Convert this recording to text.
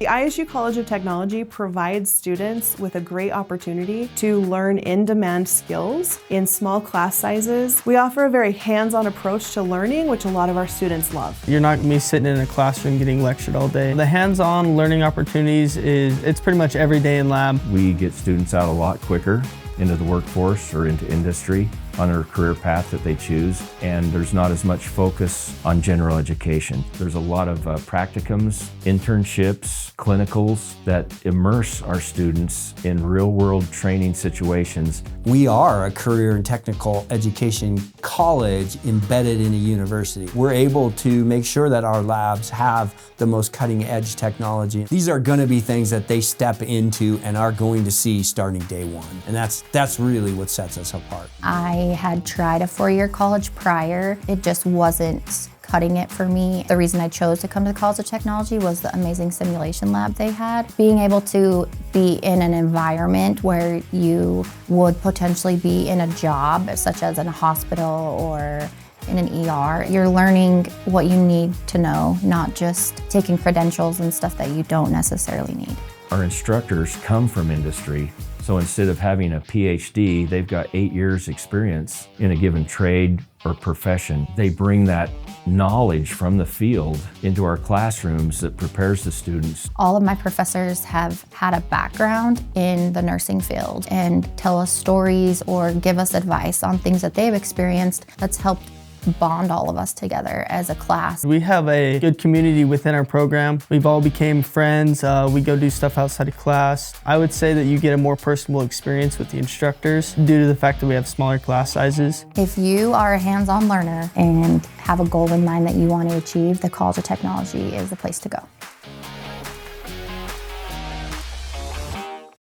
The ISU College of Technology provides students with a great opportunity to learn in-demand skills in small class sizes. We offer a very hands-on approach to learning, which a lot of our students love. You're not going to be sitting in a classroom getting lectured all day. The hands-on learning opportunities it's pretty much every day in lab. We get students out a lot quicker into the workforce or into industry on their career path that they choose, and there's not as much focus on general education. There's a lot of practicums, internships, clinicals that immerse our students in real-world training situations. We are a career and technical education college embedded in a university. We're able to make sure that our labs have the most cutting-edge technology. These are going to be things that they step into and are going to see starting day one, and that's really what sets us apart. I had tried a four-year college prior. It just wasn't cutting it for me. The reason I chose to come to the College of Technology was the amazing simulation lab they had. Being able to be in an environment where you would potentially be in a job, such as in a hospital or in an ER, you're learning what you need to know, not just taking credentials and stuff that you don't necessarily need. Our instructors come from industry, so instead of having a PhD, they've got 8 years experience in a given trade or profession. They bring that knowledge from the field into our classrooms that prepares the students. All of my professors have had a background in the nursing field and tell us stories or give us advice on things that they've experienced that's helped bond all of us together as a class. We have a good community within our program. We've all became friends. We go do stuff outside of class. I would say that you get a more personal experience with the instructors due to the fact that we have smaller class sizes. If you are a hands-on learner and have a goal in mind that you want to achieve, the College of Technology is the place to go.